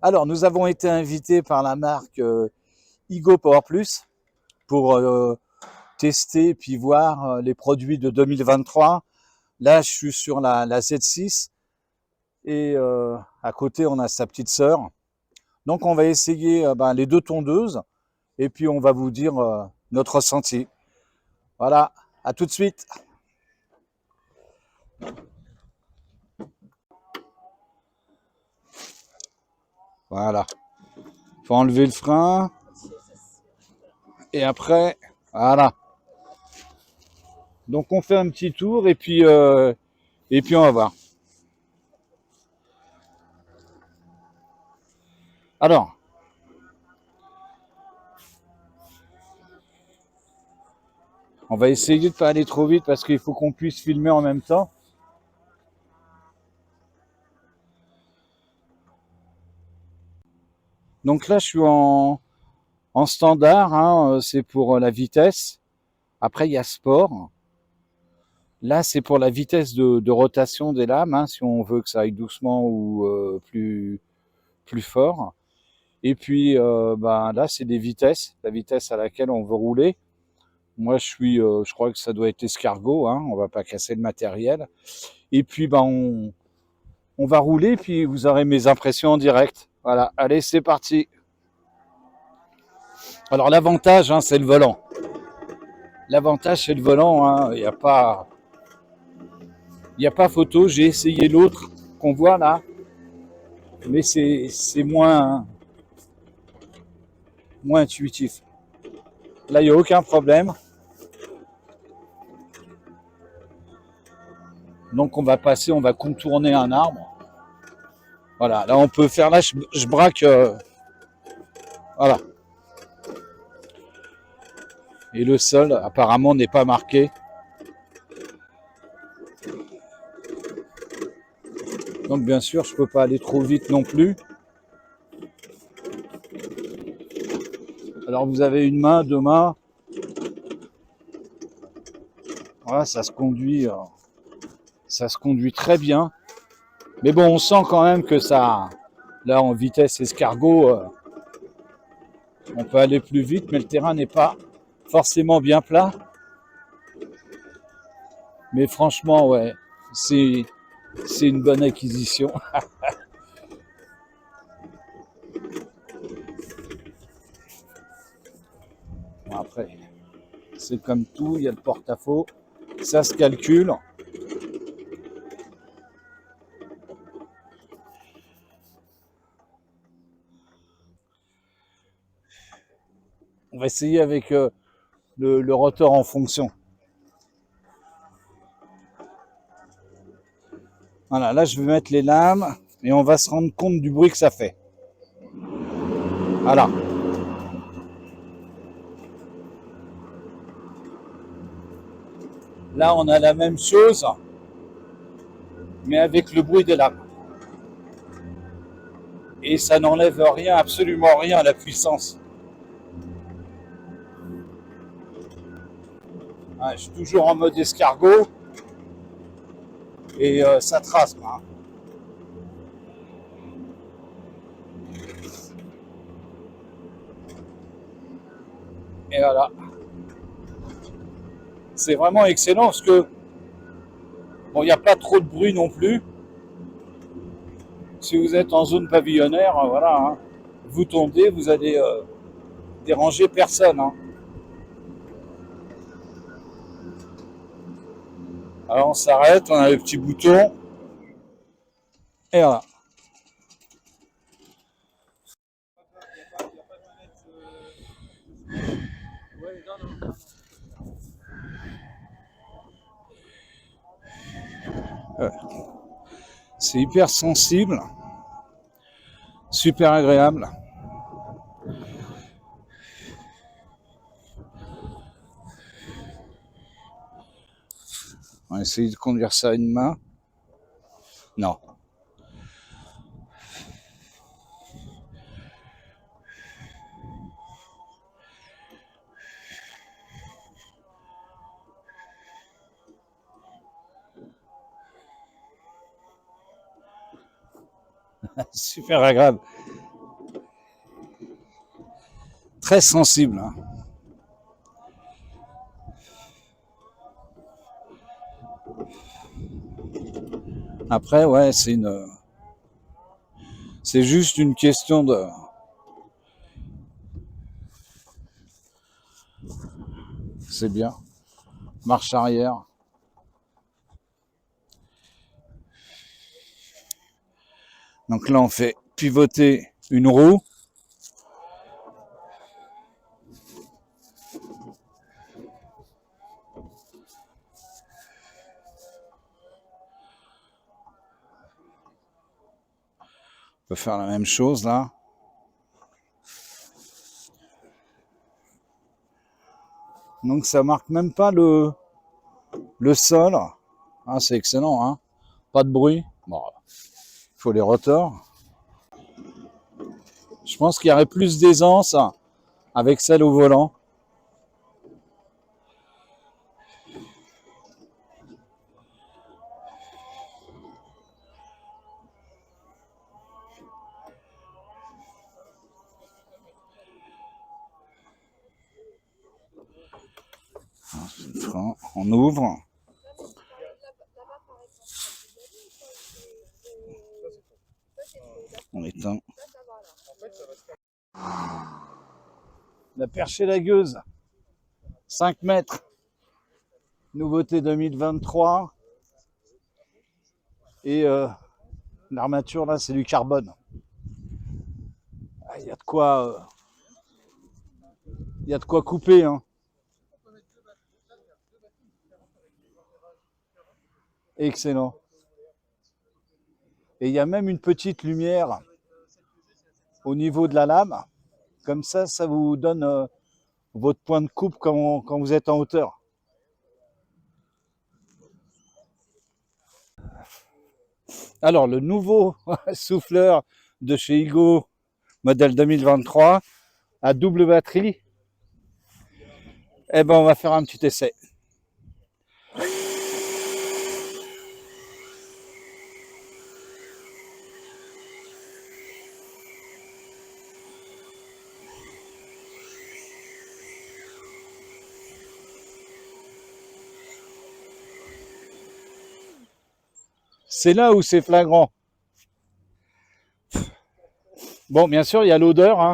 Alors, nous avons été invités par la marque Igo Power Plus pour tester puis voir les produits de 2023. Là, je suis sur la Z6 et à côté, on a sa petite sœur. Donc, on va essayer les deux tondeuses et puis on va vous dire notre ressenti. Voilà, à tout de suite. Voilà, faut enlever le frein et après, voilà. Donc, on fait un petit tour et puis on va voir. Alors, on va essayer de ne pas aller trop vite parce qu'il faut qu'on puisse filmer en même temps. Donc là, je suis en standard, hein, c'est pour la vitesse. Après, il y a sport. Là, c'est pour la vitesse de rotation des lames, hein, si on veut que ça aille doucement ou plus fort. Et puis, là, c'est des vitesses, la vitesse à laquelle on veut rouler. Moi, je crois que ça doit être escargot, hein, on va pas casser le matériel. Et puis, on va rouler, puis vous aurez mes impressions en direct. Voilà, allez, c'est parti. Alors, l'avantage, hein, c'est le volant. L'avantage, c'est le volant, hein, y a pas photo. J'ai essayé l'autre qu'on voit là, mais c'est moins intuitif. Là, il n'y a aucun problème. Donc, on va contourner un arbre. Voilà, là, on peut faire, là, je braque, voilà. Et le sol, apparemment, n'est pas marqué. Donc, bien sûr, je ne peux pas aller trop vite non plus. Alors, vous avez une main, deux mains. Voilà, ça se conduit très bien. Mais bon, on sent quand même que ça, là, en vitesse escargot, on peut aller plus vite, mais le terrain n'est pas forcément bien plat. Mais franchement, ouais, c'est, c'est une bonne acquisition. Bon, après, c'est comme tout, il y a le porte-à-faux, ça se calcule. On va essayer avec le rotor en fonction. Voilà, là je vais mettre les lames et on va se rendre compte du bruit que ça fait. Voilà. Là on a la même chose, mais avec le bruit des lames. Et ça n'enlève rien, absolument rien à la puissance. Je suis toujours en mode escargot et ça trace. Hein. Et voilà. C'est vraiment excellent parce que bon, il n'y a pas trop de bruit non plus. Si vous êtes en zone pavillonnaire, voilà, hein, vous tombez, vous allez déranger personne. Hein. Alors on s'arrête, on a le petit bouton et voilà. C'est hyper sensible, super agréable. On va essayer de conduire ça à une main. Non. Super agréable. très sensible. Hein. Après, ouais, c'est juste une question de, c'est bien, marche arrière. Donc là, on fait pivoter une roue. On peut faire la même chose là. Donc ça marque même pas le sol. Ah, c'est excellent, hein. Pas de bruit. Bon, il faut les rotors. Je pense qu'il y aurait plus d'aisance avec celle au volant. On ouvre. On éteint. La perche et la gueuse. 5 mètres. Nouveauté 2023. Et l'armature là, c'est du carbone. Il y a de quoi, couper. Hein. Excellent. Et il y a même une petite lumière au niveau de la lame. Comme ça vous donne votre point de coupe quand vous êtes en hauteur. Alors, le nouveau souffleur de chez Igo, modèle 2023, à double batterie. Eh ben, on va faire un petit essai. C'est là où c'est flagrant. Bon, bien sûr, il y a l'odeur. Hein.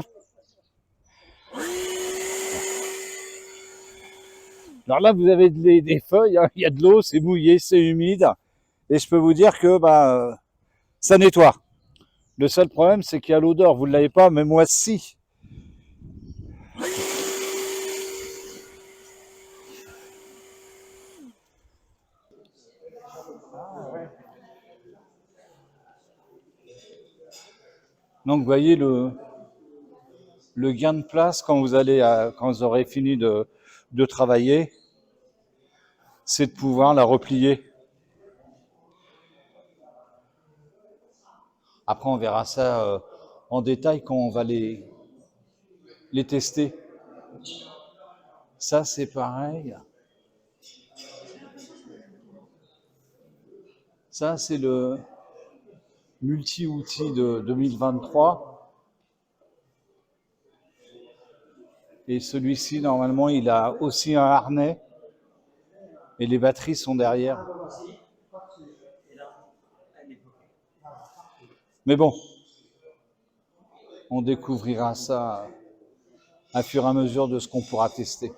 Alors là, vous avez des feuilles, hein. Il y a de l'eau, c'est mouillé, c'est humide. Et je peux vous dire que ça nettoie. Le seul problème, c'est qu'il y a l'odeur. Vous ne l'avez pas, mais moi, si. Donc, vous voyez le gain de place quand vous aurez fini de travailler, c'est de pouvoir la replier. Après, on verra ça en détail quand on va les tester. Ça, c'est pareil. Ça, c'est le multi-outil de 2023. Et celui-ci, normalement, il a aussi un harnais. Et les batteries sont derrière. Mais bon, on découvrira ça à fur et à mesure de ce qu'on pourra tester.